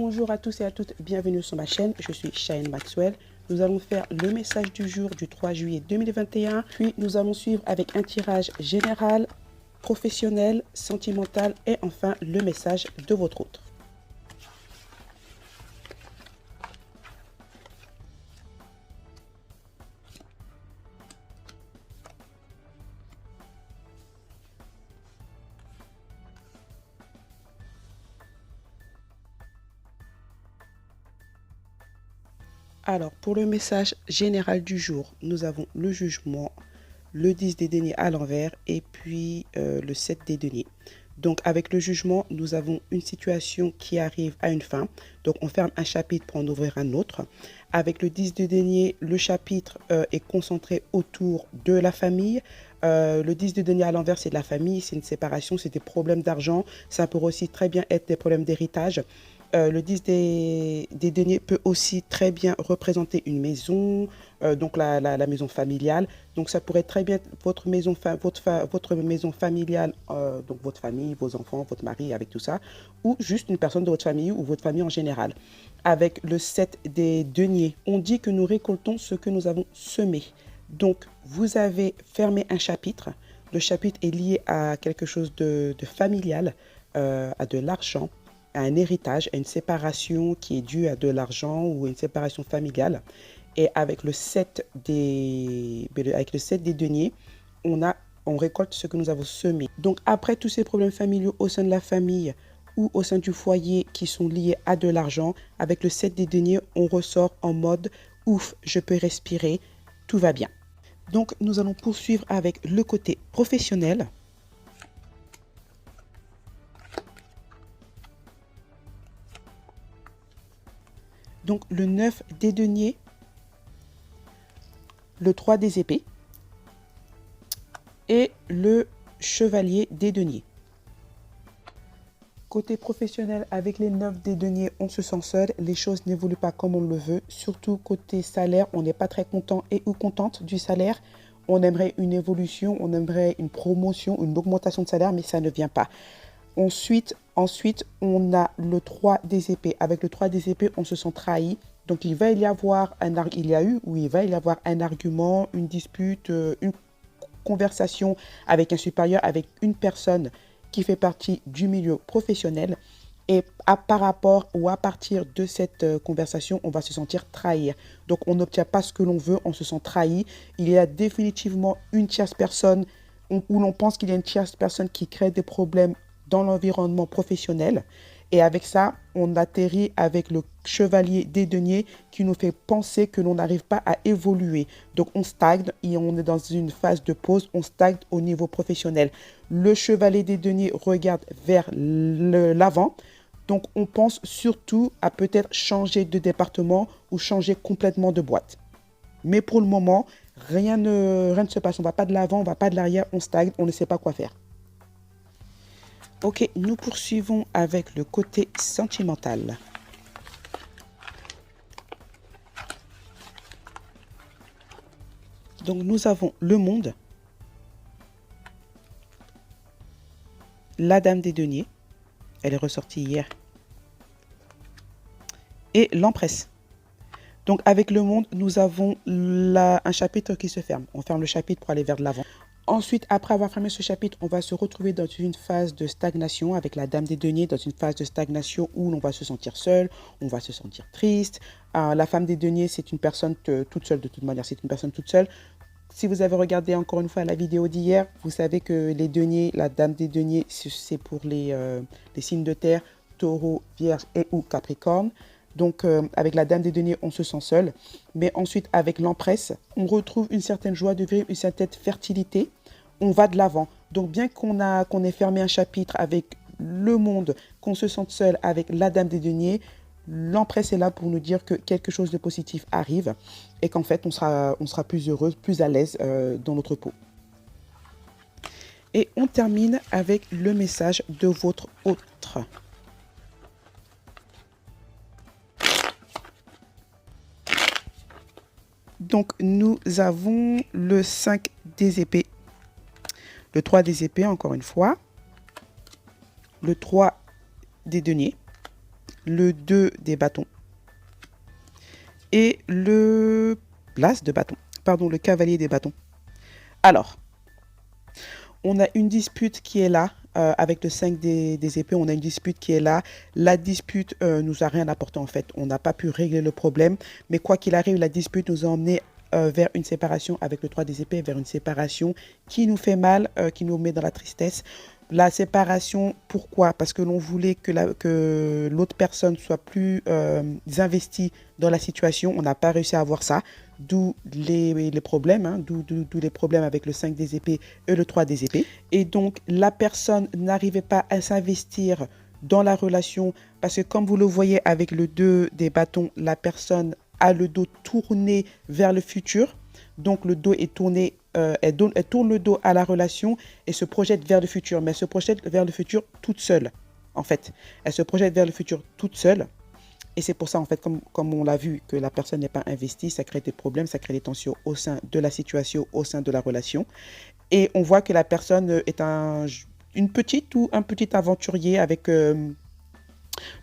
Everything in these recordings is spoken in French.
Bonjour à tous et à toutes, bienvenue sur ma chaîne, je suis Cheyenne Maxwell. Nous allons faire le message du jour du 3 juillet 2021, puis nous allons suivre avec un tirage général, professionnel, sentimental et enfin le message de votre autre. Alors, pour le message général du jour, nous avons le jugement, le 10 des deniers à l'envers et puis le 7 des deniers. Donc, avec le jugement, nous avons une situation qui arrive à une fin. Donc, on ferme un chapitre pour en ouvrir un autre. Avec le 10 de deniers, le chapitre est concentré autour de la famille. Le 10 de deniers à l'envers, c'est de la famille, c'est une séparation, c'est des problèmes d'argent. Ça peut aussi très bien être des problèmes d'héritage. Le 10 des deniers peut aussi très bien représenter une maison, donc la maison familiale. Donc ça pourrait très bien être votre maison familiale, donc votre famille, vos enfants, votre mari, avec tout ça, ou juste une personne de votre famille ou votre famille en général. Avec le 7 des deniers, on dit que nous récoltons ce que nous avons semé. Donc vous avez fermé un chapitre. Le chapitre est lié à quelque chose de familial, à de l'argent, à un héritage, à une séparation qui est due à de l'argent ou une séparation familiale. Et avec le 7 des deniers, on récolte ce que nous avons semé. Donc après tous ces problèmes familiaux au sein de la famille ou au sein du foyer qui sont liés à de l'argent, avec le 7 des deniers, on ressort en mode « ouf, je peux respirer, tout va bien ». Donc nous allons poursuivre avec le côté professionnel. Donc le 9 des deniers, le 3 des épées et le chevalier des deniers. Côté professionnel, avec les 9 des deniers, on se sent seul, les choses n'évoluent pas comme on le veut. Surtout côté salaire, on n'est pas très content et ou contente du salaire. On aimerait une évolution, on aimerait une promotion, une augmentation de salaire, mais ça ne vient pas. Ensuite, on a le 3 des épées. Avec le 3 des épées, on se sent trahi. Donc, il va y avoir un argument, une dispute, une conversation avec un supérieur, avec une personne qui fait partie du milieu professionnel. Et par rapport ou à partir de cette conversation, on va se sentir trahir. Donc, on n'obtient pas ce que l'on veut, on se sent trahi. Il y a définitivement une tierce personne où l'on pense qu'il y a une tierce personne qui crée des problèmes dans l'environnement professionnel. Et avec ça, on atterrit avec le chevalier des deniers qui nous fait penser que l'on n'arrive pas à évoluer. Donc, on stagne et on est dans une phase de pause. On stagne au niveau professionnel. Le chevalier des deniers regarde vers l'avant. Donc, on pense surtout à peut-être changer de département ou changer complètement de boîte. Mais pour le moment, rien ne se passe. On ne va pas de l'avant, on ne va pas de l'arrière, on stagne, on ne sait pas quoi faire. Ok, nous poursuivons avec le côté sentimental. Donc, nous avons le monde, la dame des deniers, elle est ressortie hier, et l'empresse. Donc, avec le monde, nous avons un chapitre qui se ferme. On ferme le chapitre pour aller vers de l'avant. Ensuite, après avoir fermé ce chapitre, on va se retrouver dans une phase de stagnation avec la dame des deniers, dans une phase de stagnation où l'on va se sentir seul, on va se sentir triste. La femme des deniers, c'est une personne toute seule, de toute manière, c'est une personne toute seule. Si vous avez regardé encore une fois la vidéo d'hier, vous savez que les deniers, la dame des deniers, c'est pour les signes de terre, taureau, vierge et ou capricorne. Donc, avec la dame des deniers, on se sent seul. Mais ensuite, avec l'empresse, on retrouve une certaine joie de vivre, une certaine fertilité. On va de l'avant. Donc, bien qu'on ait fermé un chapitre avec le monde, qu'on se sente seul avec la dame des deniers, l'empresse est là pour nous dire que quelque chose de positif arrive et qu'en fait, on sera plus heureuse, plus à l'aise dans notre peau. Et on termine avec le message de votre autre. Donc, nous avons le 5 des épées, le 3 des épées, encore une fois, le 3 des deniers, le 2 des bâtons et le l'as de bâton, pardon, le cavalier des bâtons. Alors, on a une dispute qui est là, avec le 5 des épées, on a une dispute qui est là. La dispute nous a rien apporté en fait, on n'a pas pu régler le problème, mais quoi qu'il arrive, la dispute nous a emmené vers une séparation avec le 3 des épées, vers une séparation qui nous fait mal, qui nous met dans la tristesse. La séparation, pourquoi? Parce que l'on voulait que l'autre personne soit plus investie dans la situation. On n'a pas réussi à avoir ça, d'où les problèmes, hein, d'où les problèmes avec le 5 des épées et le 3 des épées. Et donc, la personne n'arrivait pas à s'investir dans la relation parce que comme vous le voyez avec le 2 des bâtons, la personne a le dos tourné vers le futur. Donc, le dos est tourné, elle tourne le dos à la relation et se projette vers le futur. Mais elle se projette vers le futur toute seule, en fait. Elle se projette vers le futur toute seule. Et c'est pour ça, en fait, comme on l'a vu, que la personne n'est pas investie, ça crée des problèmes, ça crée des tensions au sein de la situation, au sein de la relation. Et on voit que la personne est une petite ou un petit aventurier avec...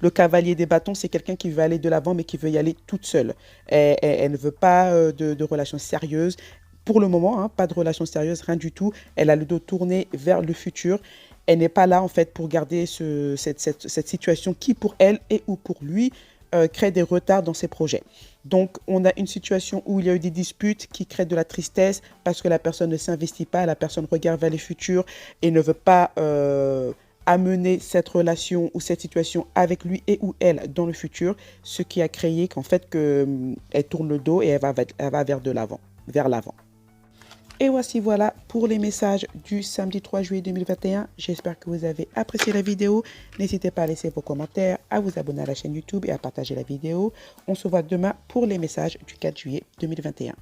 le cavalier des bâtons, c'est quelqu'un qui veut aller de l'avant, mais qui veut y aller toute seule. Elle ne veut pas de relations sérieuses. Pour le moment, hein, pas de relations sérieuses, rien du tout. Elle a le dos tourné vers le futur. Elle n'est pas là, en fait, pour garder cette situation qui, pour elle et ou pour lui, crée des retards dans ses projets. Donc, on a une situation où il y a eu des disputes qui créent de la tristesse parce que la personne ne s'investit pas, la personne regarde vers le futur et ne veut pas... amener cette relation ou cette situation avec lui et ou elle dans le futur, ce qui a créé qu'en fait elle tourne le dos et elle va vers l'avant. Et voici voilà pour les messages du samedi 3 juillet 2021. J'espère que vous avez apprécié la vidéo. N'hésitez pas à laisser vos commentaires, à vous abonner à la chaîne YouTube et à partager la vidéo. On se voit demain pour les messages du 4 juillet 2021.